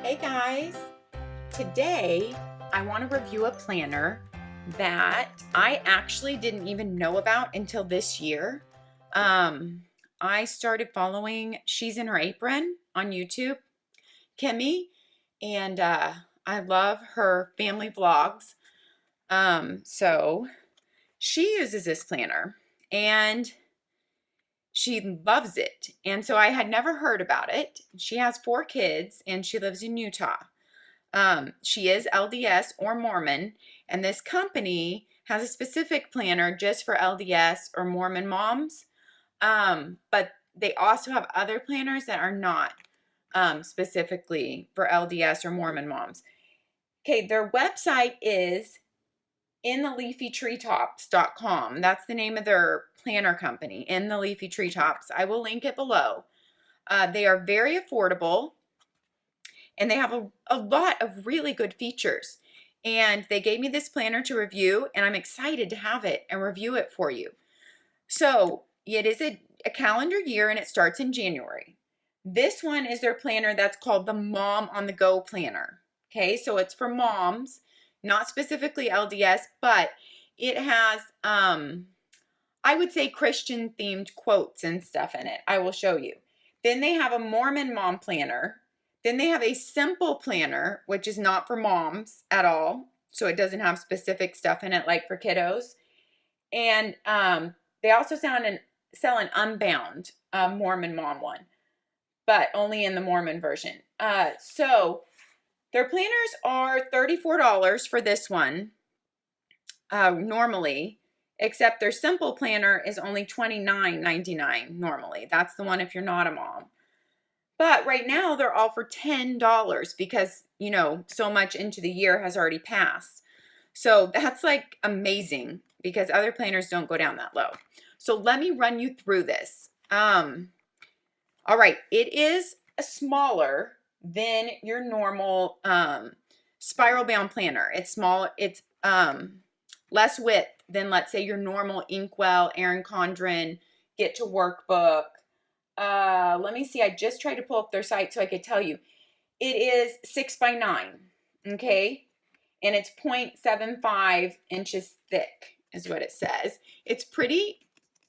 Hey guys, today I want to review a planner that I actually didn't even know about until this year. I started following She's in Her Apron on YouTube, Kimmy, and I love her family vlogs. So she uses this planner and she loves it. And so I had never heard about it. She has 4 kids and she lives in Utah. She is LDS or Mormon, and this company has a specific planner just for LDS or Mormon moms. But they also have other planners that are not specifically for LDS or Mormon moms. Okay, their website is intheleafytreetops.com. That's the name of their planner company, In the Leafy Treetops. I will link it below. They are very affordable. And they have a lot of really good features. And they gave me this planner to review, and I'm excited to have it and review it for you. So it is a calendar year, and it starts in January. This one is their planner that's called the Mom on the Go planner. Okay, so it's for moms, not specifically LDS, but it has, I would say, Christian themed quotes and stuff in it. I will show you. Then they have a Mormon mom planner. Then they have a simple planner, which is not for moms at all. So it doesn't have specific stuff in it like for kiddos. And they also sell an Unbound Mormon mom one, but only in the Mormon version. So their planners are $34 for this one normally, except their simple planner is only $29.99 normally. That's the one if you're not a mom. But right now they're all for $10 because, so much into the year has already passed. So that's like amazing because other planners don't go down that low. So let me run you through this. All right, it is a smaller than your normal spiral bound planner. It's small, it's less width than, let's say, your normal Inkwell, Erin Condren, Get to Work book. Let me see. I just tried to pull up their site so I could tell you. It is 6 by 9, okay? And it's 0.75 inches thick is what it says. It's pretty,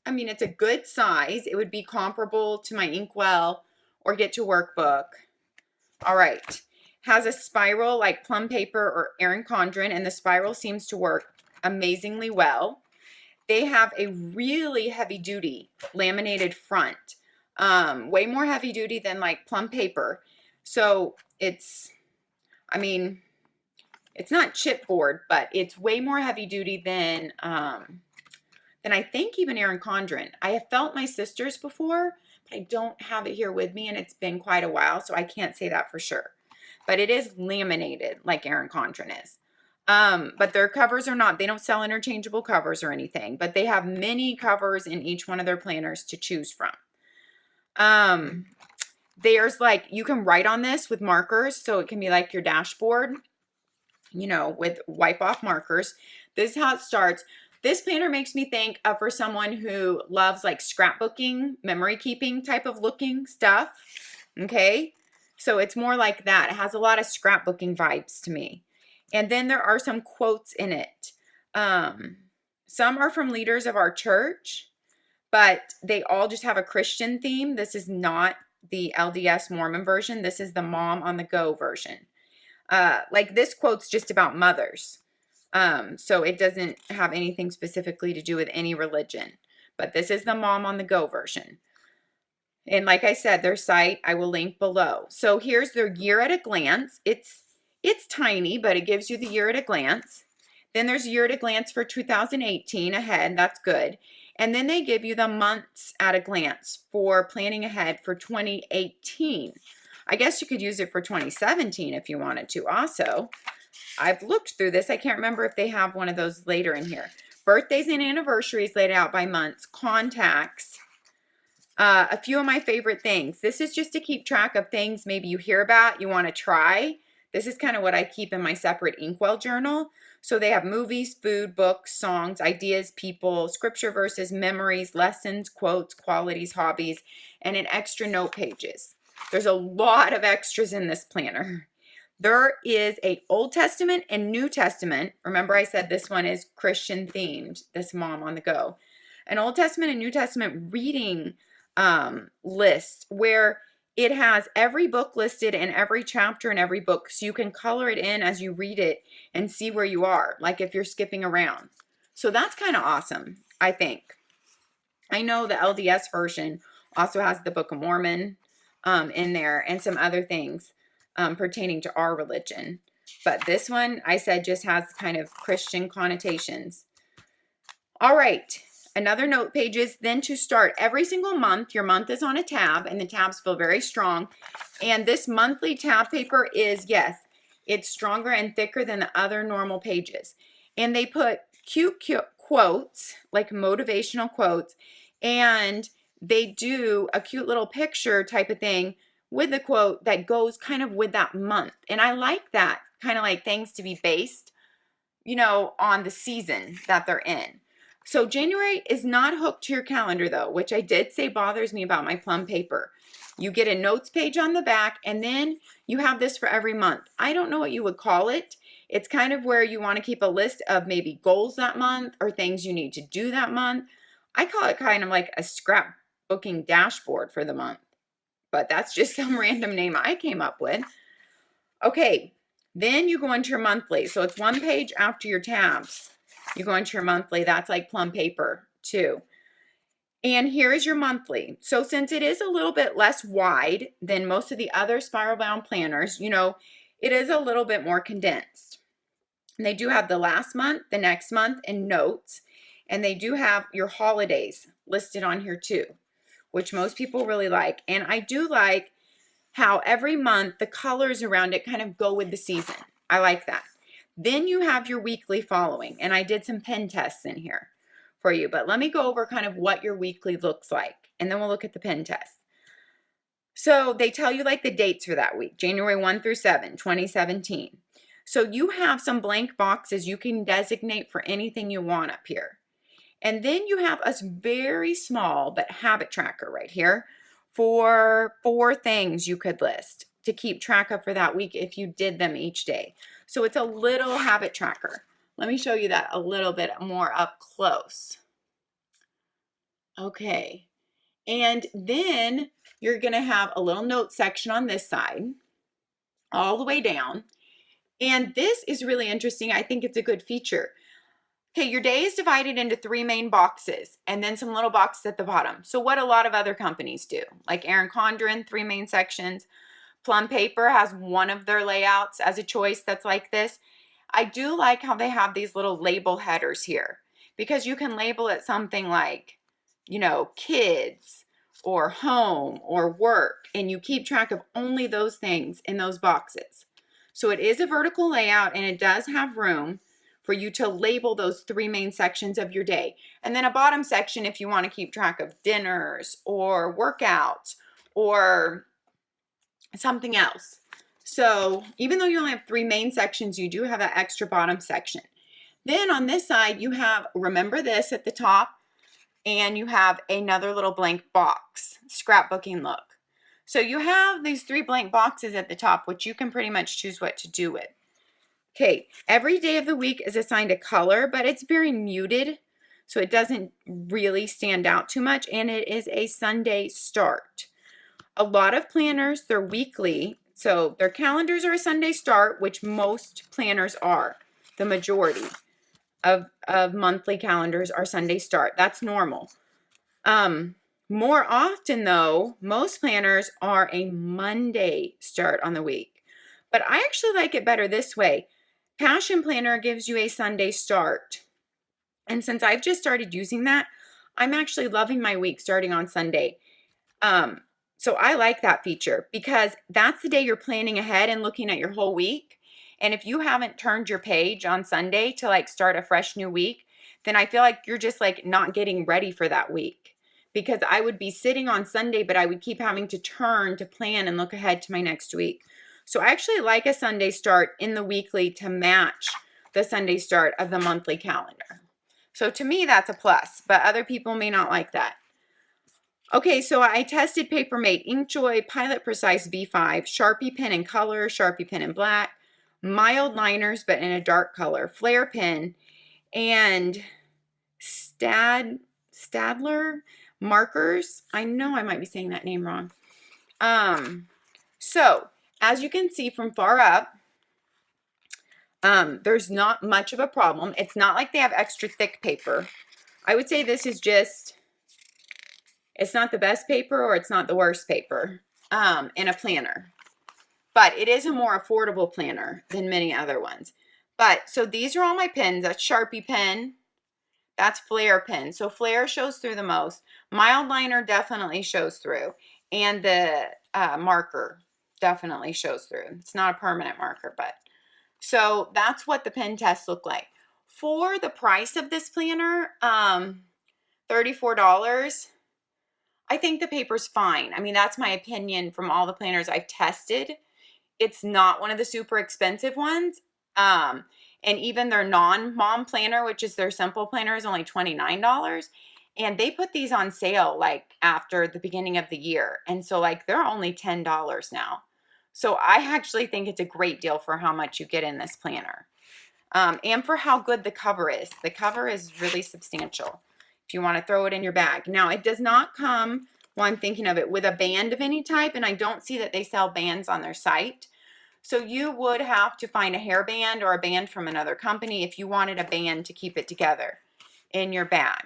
it's a good size. It would be comparable to my Inkwell or Get to Work book. All right. Has a spiral like plum paper or Erin Condren, and the spiral seems to work amazingly well. They have a really heavy duty laminated front. Way more heavy duty than like plum paper. So it's not chipboard, but it's way more heavy duty than I think even Erin Condren. I have felt my sister's before, but I don't have it here with me, and it's been quite a while, so I can't say that for sure. But it is laminated like Erin Condren is. But their covers are not, they don't sell interchangeable covers or anything, but they have many covers in each one of their planners to choose from. There's like, you can write on this with markers, so it can be like your dashboard, with wipe off markers. This is how it starts. This planner makes me think of for someone who loves like scrapbooking, memory keeping type of looking stuff. Okay. So it's more like that. It has a lot of scrapbooking vibes to me. And then there are some quotes in it. Some are from leaders of our church, but they all just have a Christian theme. This is not the LDS Mormon version. This is the Mom on the Go version. Like this quote's just about mothers. So it doesn't have anything specifically to do with any religion. But this is the Mom on the Go version. And like I said, their site I will link below. So here's their year at a glance. It's tiny, but it gives you the year at a glance. Then there's year at a glance for 2018 ahead. That's good. And then they give you the months at a glance for planning ahead for 2018. I guess you could use it for 2017 if you wanted to also. I've looked through this. I can't remember if they have one of those later in here. Birthdays and anniversaries laid out by months. Contacts. A few of my favorite things. This is just to keep track of things maybe you hear about, you want to try. This is kind of what I keep in my separate Inkwell journal. So they have movies, food, books, songs, ideas, people, scripture verses, memories, lessons, quotes, qualities, hobbies, and an extra note pages. There's a lot of extras in this planner. There is a Old Testament and New Testament. Remember I said this one is Christian themed, this Mom on the Go. An Old Testament and New Testament reading list where it has every book listed and every chapter in every book, so you can color it in as you read it and see where you are, like if you're skipping around. So that's kind of awesome, I think. I know the LDS version also has the Book of Mormon in there and some other things pertaining to our religion. But this one, I said, just has kind of Christian connotations. All right. Another note pages. Then to start every single month, your month is on a tab, and the tabs feel very strong. And this monthly tab paper is, yes, it's stronger and thicker than the other normal pages. And they put cute quotes, like motivational quotes, and they do a cute little picture type of thing with the quote that goes kind of with that month. And I like that, kind of like things to be based, you know, on the season that they're in. So January is not hooked to your calendar though, which I did say bothers me about my plum paper. You get a notes page on the back, and then you have this for every month. I don't know what you would call it. It's kind of where you want to keep a list of maybe goals that month or things you need to do that month. I call it kind of like a scrapbooking dashboard for the month, but that's just some random name I came up with. Okay, then you go into your monthly. So it's one page after your tabs. You go into your monthly. That's like plum paper too. And here is your monthly. So since it is a little bit less wide than most of the other spiral bound planners, you know, it is a little bit more condensed. And they do have the last month, the next month, and notes. And they do have your holidays listed on here too, which most people really like. And I do like how every month the colors around it kind of go with the season. I like that. Then you have your weekly following, and I did some pen tests in here for you, but let me go over kind of what your weekly looks like, and then we'll look at the pen test. So they tell you like the dates for that week, January 1 through 7, 2017. So you have some blank boxes you can designate for anything you want up here. And then you have a very small but habit tracker right here for 4 things you could list to keep track of for that week if you did them each day. So it's a little habit tracker. Let me show you that a little bit more up close. Okay. And then you're going to have a little note section on this side all the way down. And this is really interesting. I think it's a good feature. Okay, your day is divided into 3 main boxes and then some little boxes at the bottom. So what a lot of other companies do, like Erin Condren, 3 main sections. Plum Paper has one of their layouts as a choice that's like this. I do like how they have these little label headers here, because you can label it something like, you know, kids or home or work, and you keep track of only those things in those boxes. So it is a vertical layout, and it does have room for you to label those 3 main sections of your day. And then a bottom section if you want to keep track of dinners or workouts or something else. So even though you only have 3 main sections, you do have that extra bottom section. Then on this side, you have remember this at the top, and you have another little blank box, scrapbooking look. So you have these 3 blank boxes at the top, which you can pretty much choose what to do with. Okay, every day of the week is assigned a color, but it's very muted, so it doesn't really stand out too much, and it is a Sunday start. A lot of planners, they're weekly, so their calendars are a Sunday start, which most planners are. The majority of monthly calendars are Sunday start. That's normal. More often, though, most planners are a Monday start on the week. But I actually like it better this way. Passion Planner gives you a Sunday start. And since I've just started using that, I'm actually loving my week starting on Sunday. So I like that feature because that's the day you're planning ahead and looking at your whole week. And if you haven't turned your page on Sunday to like start a fresh new week, then I feel like you're just like not getting ready for that week, because I would be sitting on Sunday, but I would keep having to turn to plan and look ahead to my next week. So I actually like a Sunday start in the weekly to match the Sunday start of the monthly calendar. So to me, that's a plus, but other people may not like that. Okay, so I tested Papermate, Inkjoy, Pilot Precise V5, Sharpie pen in color, Sharpie pen in black, mild liners but in a dark color, Flair pen, and Stadler markers. I know I might be saying that name wrong. So as you can see from far up, there's not much of a problem. It's not like they have extra thick paper. I would say this is just, it's not the best paper or it's not the worst paper in a planner. But it is a more affordable planner than many other ones. But, so these are all my pens. That's Sharpie pen. That's Flair pen. So Flair shows through the most. Mild liner definitely shows through. And the marker definitely shows through. It's not a permanent marker, but. So that's what the pen tests look like. For the price of this planner, $34, I think the paper's fine. I mean, that's my opinion from all the planners I've tested. It's not one of the super expensive ones. And even their non-mom planner, which is their simple planner, is only $29. And they put these on sale like after the beginning of the year. And so like they're only $10 now. So I actually think it's a great deal for how much you get in this planner. And for how good the cover is. The cover is really substantial if you want to throw it in your bag. Now, it does not come, well, I'm thinking of it, with a band of any type, and I don't see that they sell bands on their site. So you would have to find a hairband or a band from another company if you wanted a band to keep it together in your bag.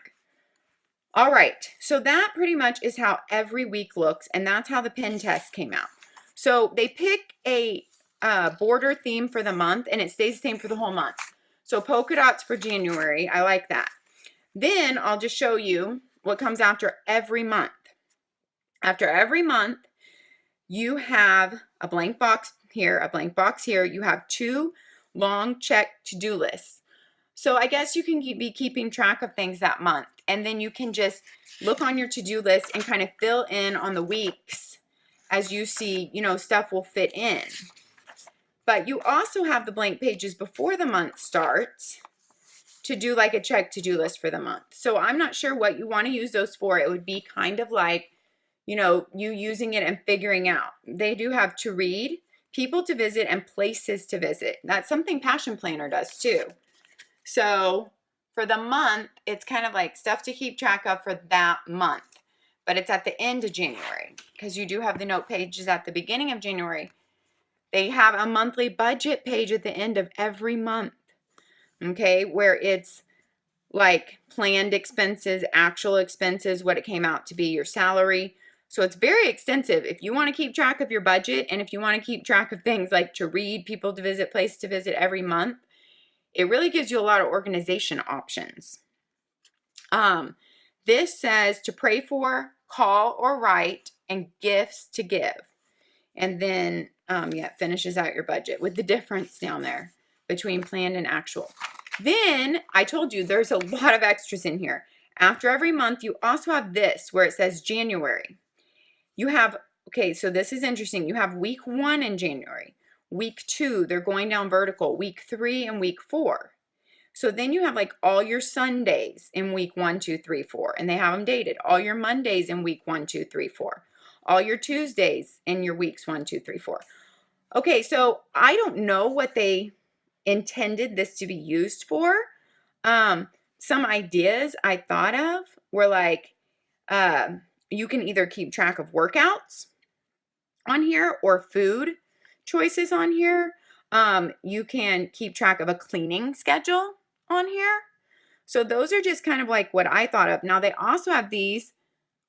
All right, so that pretty much is how every week looks, and that's how the pen test came out. So they pick a border theme for the month, and it stays the same for the whole month. So polka dots for January, I like that. Then I'll just show you what comes after every month. After every month, you have a blank box here, a blank box here. You have 2 long check to-do lists. So I guess you can be keeping track of things that month. And then you can just look on your to-do list and kind of fill in on the weeks as you see, you know, stuff will fit in. But you also have the blank pages before the month starts to do like a check to-do list for the month. So I'm not sure what you want to use those for. It would be kind of like, you know, you using it and figuring out. They do have to read, people to visit, and places to visit. That's something Passion Planner does too. So for the month, it's kind of like stuff to keep track of for that month. But it's at the end of January because you do have the note pages at the beginning of January. They have a monthly budget page at the end of every month. Okay, where it's like planned expenses, actual expenses, what it came out to be, your salary. So it's very extensive. If you want to keep track of your budget and if you want to keep track of things like to read, people to visit, place to visit every month, it really gives you a lot of organization options. This says to pray for, call or write, and gifts to give. And then, yeah, it finishes out your budget with the difference down there between planned and actual. Then I told you there's a lot of extras in here. After every month, you also have this where it says January. You have, okay, so this is interesting. You have week 1 in January. Week 2, they're going down vertical. Week 3 and week 4. So then you have like all your Sundays in week 1, 2, 3, 4, and they have them dated. All your Mondays in week 1, 2, 3, 4. All your Tuesdays in your weeks 1, 2, 3, 4. Okay, so I don't know what they intended this to be used for. Some ideas I thought of were like, you can either keep track of workouts on here or food choices on here. You can keep track of a cleaning schedule on here. So those are just kind of like what I thought of. Now they also have these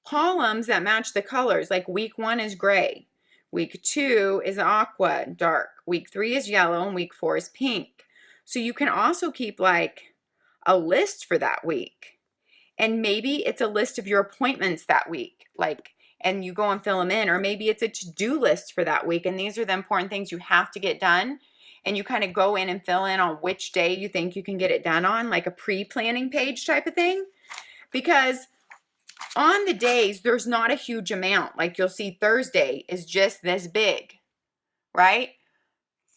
columns that match the colors. Like week 1 is gray. Week 2 is aqua, dark. Week 3 is yellow, and week 4 is pink. So you can also keep like a list for that week. And maybe it's a list of your appointments that week, like, and you go and fill them in. Or maybe it's a to-do list for that week, and these are the important things you have to get done. And you kind of go in and fill in on which day you think you can get it done on, like a pre-planning page type of thing. Because on the days, there's not a huge amount. Like you'll see Thursday is just this big, right?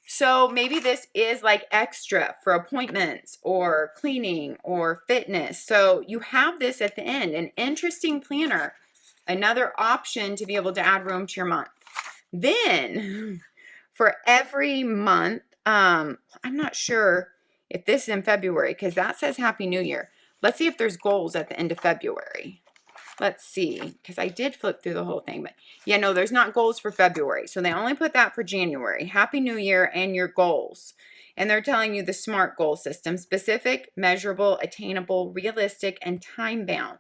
So maybe this is like extra for appointments or cleaning or fitness. So you have this at the end, an interesting planner. another option to be able to add room to your month. Then for every month, I'm not sure if this is in February because that says Happy New Year. Let's see if there's goals at the end of February. Let's see, because I did flip through the whole thing, but yeah, no, there's not goals for February. So they only put that for January. Happy New Year and your goals. And they're telling you the SMART goal system: specific, measurable, attainable, realistic, and time-bound.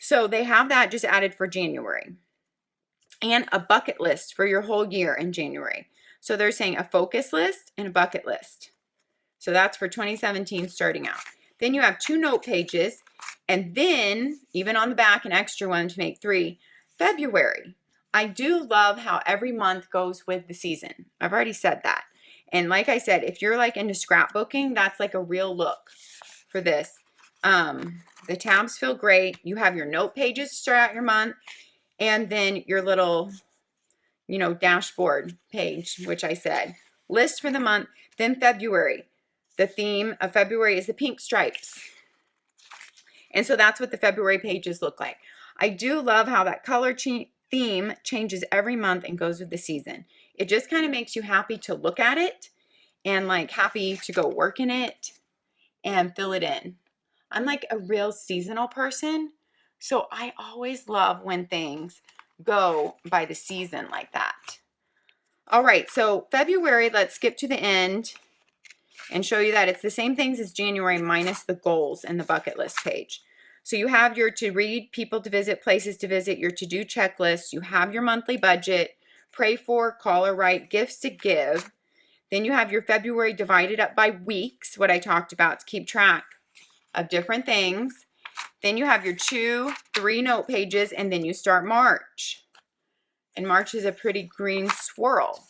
So they have that just added for January. And a bucket list for your whole year in January. So they're saying a focus list and a bucket list. So that's for 2017 starting out. Then you have 2 note pages, and then even on the back an extra one to make 3. February. I do love how every month goes with the season. I've already said that. And like I said, if you're like into scrapbooking, that's like a real look for this. The tabs feel great. You have your note pages to start out your month, and then your little, dashboard page, which I said. List for the month. Then February. The theme of February is the pink stripes. And so that's what the February pages look like. I do love how that color theme changes every month and goes with the season. It just kind of makes you happy to look at it and like happy to go work in it and fill it in. I'm like a real seasonal person, so I always love when things go by the season like that. All right, so February, let's skip to the end and show you that it's the same things as January minus the goals in the bucket list page. So you have your to read, people to visit, places to visit, your to-do checklist. You have your monthly budget, pray for, call or write, gifts to give. Then you have your February divided up by weeks, what I talked about to keep track of different things. Then you have your 2, 3 note pages, and then you start March. And March is a pretty green swirl.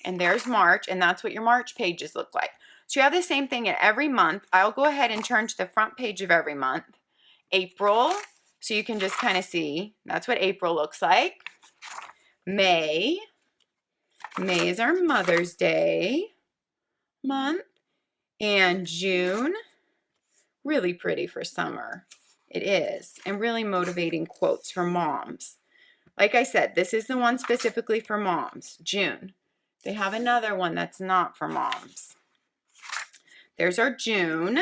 And there's March, and that's what your March pages look like. So you have the same thing in every month. I'll go ahead and turn to the front page of every month. April, so you can just kind of see. That's what April looks like. May. May is our Mother's Day month. And June, really pretty for summer. It is. And really motivating quotes for moms. Like I said, this is the one specifically for moms. June. They have another one that's not for moms. There's our June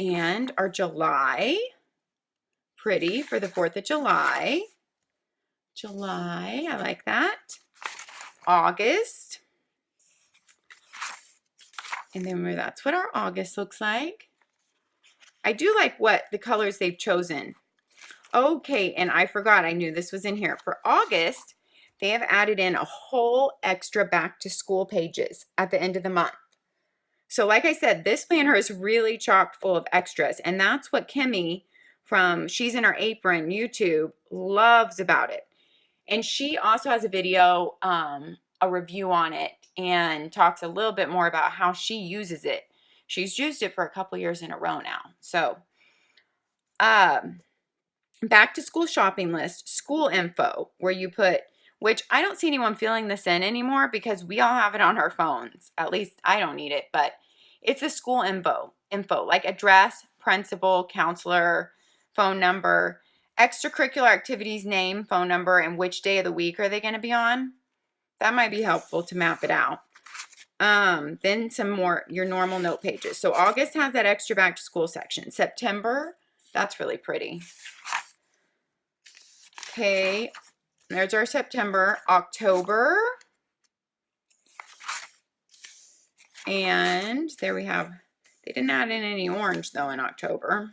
and our July. Pretty for the 4th of July. July, I like that. August. And then that's what our August looks like. I do like what the colors they've chosen. Okay, and I forgot, I knew this was in here. For August, they have added in a whole extra back to school pages at the end of the month. So like I said, this planner is really chock full of extras, and that's what Kimmy from She's in Her Apron YouTube loves about it. And she also has a video, a review on it, and talks a little bit more about how she uses it. She's used it for a couple years in a row now. So, back to school shopping list, school info, where you put, which I don't see anyone filling this in anymore because we all have it on our phones. At least I don't need it, but it's a school info like address, principal, counselor, phone number, extracurricular activities name, phone number, and which day of the week are they going to be on. That might be helpful to map it out. Then some more, your normal note pages. So August has that extra back to school section. September, that's really pretty. Okay, there's our September. October. And there we have, they didn't add in any orange though in October.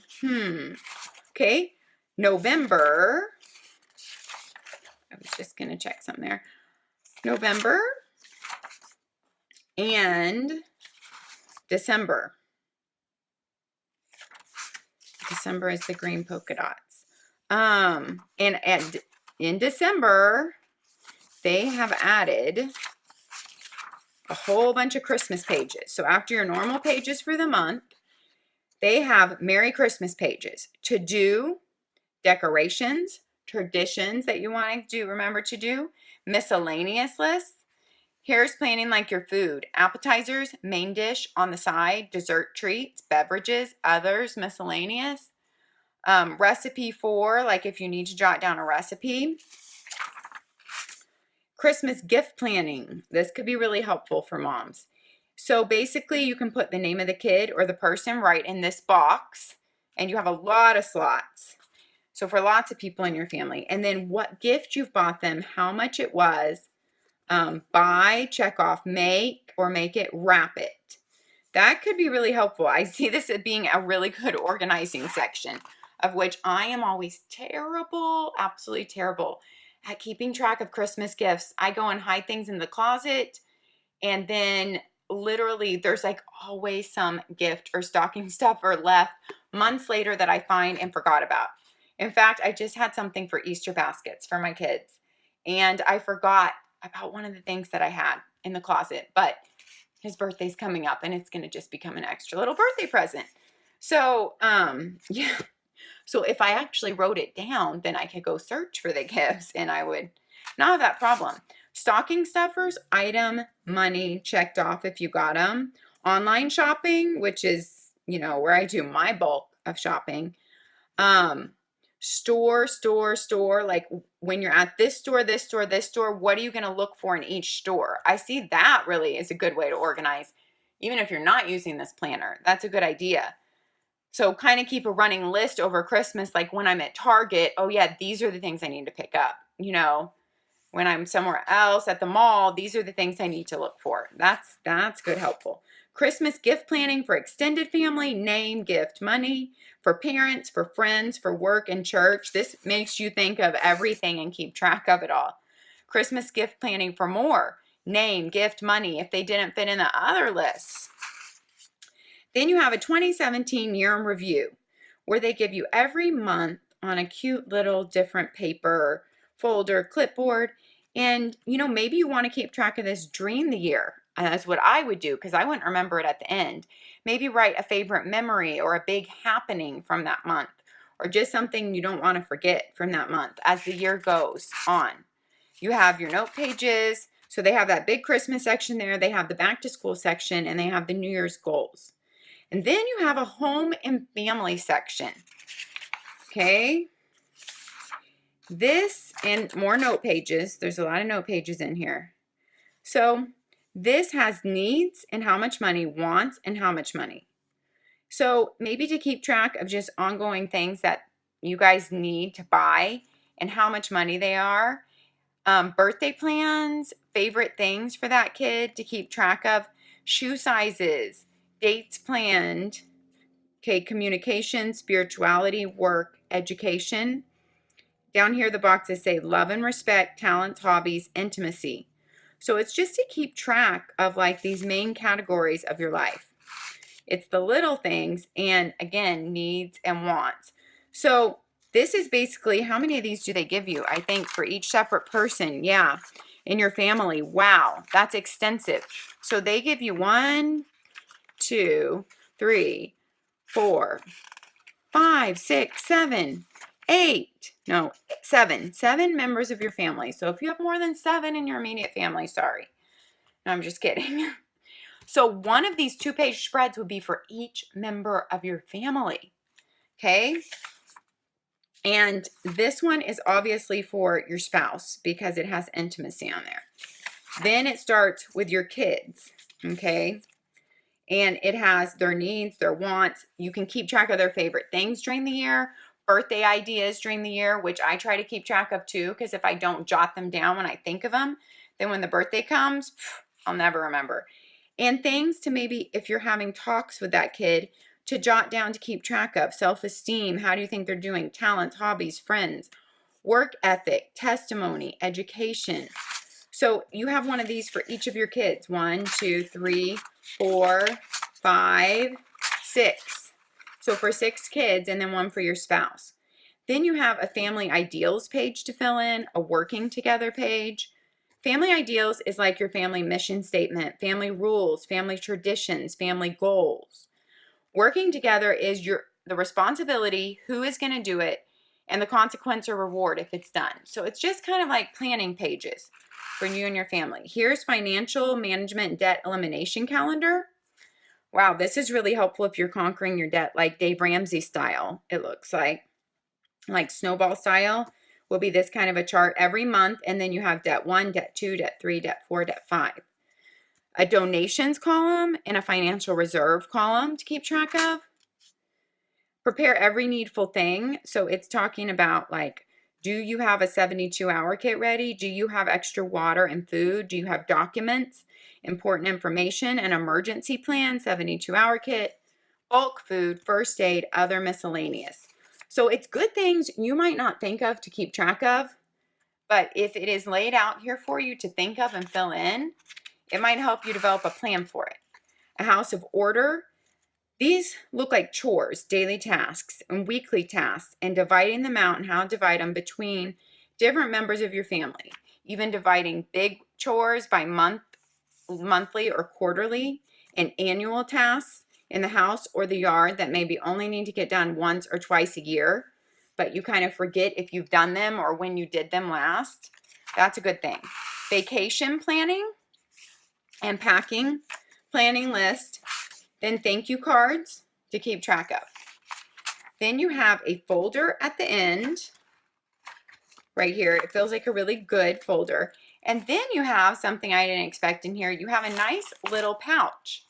Okay, November. I was just going to check something there. November and December. December is the green polka dots. And in December, they have added a whole bunch of Christmas pages. So after your normal pages for the month, they have Merry Christmas pages. To do, decorations, traditions that you want to do, remember to do, miscellaneous lists. Here's planning like your food. Appetizers, main dish, on the side, dessert treats, beverages, others, miscellaneous. Recipe for, like if you need to jot down a recipe. Christmas gift planning. This could be really helpful for moms. So basically you can put the name of the kid or the person right in this box, and you have a lot of slots. So for lots of people in your family, and then what gift you've bought them, how much it was, buy, check off, make, or make it, wrap it. That could be really helpful. I see this as being a really good organizing section, of which I am always terrible, absolutely terrible at keeping track of Christmas gifts. I go and hide things in the closet, and then literally there's like always some gift or stocking stuffer left months later that I find and forgot about. In fact, I just had something for Easter baskets for my kids, and I forgot about one of the things that I had in the closet, but his birthday's coming up and it's going to just become an extra little birthday present. So, yeah. So if I actually wrote it down, then I could go search for the gifts and I would not have that problem. Stocking stuffers, item, money, checked off if you got them. Online shopping, which is, where I do my bulk of shopping. Store, like when you're at this store, what are you going to look for in each store? I see that really is a good way to organize. Even if you're not using this planner, that's a good idea. So kind of keep a running list over Christmas, like when I'm at Target, oh yeah, these are the things I need to pick up. When I'm somewhere else at the mall, these are the things I need to look for. That's good, helpful. Christmas gift planning for extended family, name, gift, money, for parents, for friends, for work and church. This makes you think of everything and keep track of it all. Christmas gift planning for more, name, gift, money, if they didn't fit in the other lists. Then you have a 2017 year in review, where they give you every month on a cute little different paper, folder, clipboard. And, maybe you want to keep track of this during the year. That's what I would do, because I wouldn't remember it at the end. Maybe write a favorite memory or a big happening from that month, or just something you don't want to forget from that month as the year goes on. You have your note pages. So they have that big Christmas section there. They have the back to school section, and they have the New Year's goals. And then you have a home and family section. Okay. This and more note pages. There's a lot of note pages in here. So this has needs and how much money, wants and how much money. So maybe to keep track of just ongoing things that you guys need to buy and how much money they are. Birthday plans, favorite things for that kid to keep track of, shoe sizes, dates planned, okay, communication, spirituality, work, education. Down here, the boxes say love and respect, talents, hobbies, intimacy. So it's just to keep track of like these main categories of your life. It's the little things and, again, needs and wants. So this is basically, how many of these do they give you? I think for each separate person, yeah, in your family. Wow, that's extensive. So they give you 1, 2, 3, 4, 5, 6, 7, 8. No, 7. 7 members of your family. So if you have more than 7 in your immediate family, sorry. No, I'm just kidding. So one of these 2-page spreads would be for each member of your family. Okay? And this one is obviously for your spouse because it has intimacy on there. Then it starts with your kids. Okay? And it has their needs, their wants. You can keep track of their favorite things during the year, birthday ideas during the year, which I try to keep track of too, because if I don't jot them down when I think of them, then when the birthday comes, I'll never remember. And things to maybe, if you're having talks with that kid, to jot down to keep track of. Self-esteem, how do you think they're doing? Talents, hobbies, friends, work ethic, testimony, education. So you have one of these for each of your kids. 1, 2, 3, 4, 5, 6. So for 6 kids, and then one for your spouse. Then you have a family ideals page to fill in, a working together page. Family ideals is like your family mission statement, family rules, family traditions, family goals. Working together is the responsibility, who is going to do it, and the consequence or reward if it's done. So it's just kind of like planning pages for you and your family. Here's financial management debt elimination calendar. Wow, this is really helpful if you're conquering your debt like Dave Ramsey style, it looks like. like snowball style, will be this kind of a chart every month. And then you have debt 1, debt 2, debt 3, debt 4, debt 5. A donations column and a financial reserve column to keep track of. Prepare every needful thing. So it's talking about like, do you have a 72-hour kit ready? Do you have extra water and food? Do you have documents, important information, an emergency plan, 72-hour kit, bulk food, first aid, other miscellaneous. So it's good things you might not think of to keep track of, but if it is laid out here for you to think of and fill in, it might help you develop a plan for it. A house of order. These look like chores, daily tasks, and weekly tasks, and dividing them out and how to divide them between different members of your family. Even dividing big chores by monthly or quarterly, and annual tasks in the house or the yard that maybe only need to get done once or twice a year, but you kind of forget if you've done them or when you did them last. That's a good thing. Vacation planning and packing, planning list. Then thank you cards to keep track of. Then you have a folder at the end right here. It feels like a really good folder. And then you have something I didn't expect in here. You have a nice little pouch.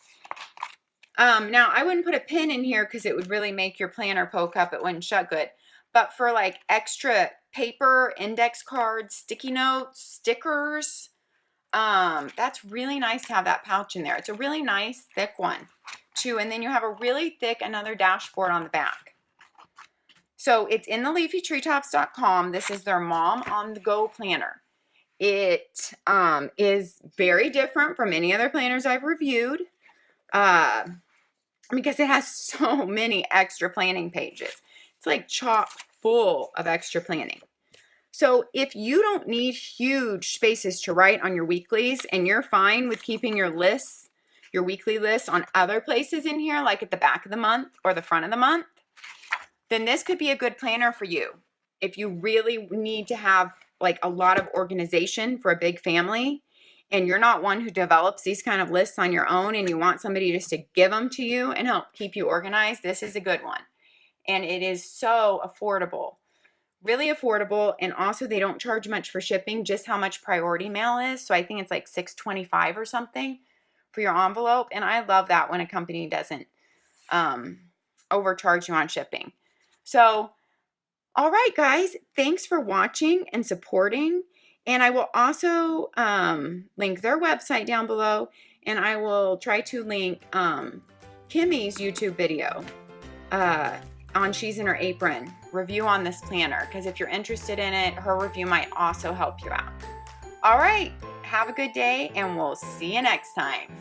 Now, I wouldn't put a pin in here because it would really make your planner poke up. It wouldn't shut good. But for like extra paper, index cards, sticky notes, stickers, that's really nice to have that pouch in there. It's a really nice thick one too. And then you have a really thick another dashboard on the back. So it's in the leafytreetops.com. This is their Mom on the Go planner. It is very different from any other planners I've reviewed because it has so many extra planning pages. It's like chock full of extra planning. So if you don't need huge spaces to write on your weeklies and you're fine with keeping your lists, your weekly lists on other places in here, like at the back of the month or the front of the month, then this could be a good planner for you. If you really need to have like a lot of organization for a big family and you're not one who develops these kind of lists on your own and you want somebody just to give them to you and help keep you organized, this is a good one. And it is so affordable. Really affordable, and also they don't charge much for shipping, just how much priority mail is. So I think it's like $6.25 or something for your envelope, and I love that when a company doesn't overcharge you on shipping. So, all right, guys, thanks for watching and supporting, and I will also link their website down below, and I will try to link Kimmy's YouTube video on She's in Her Apron review on this planner, because if you're interested in it, her review might also help you out. All right, have a good day, and we'll see you next time.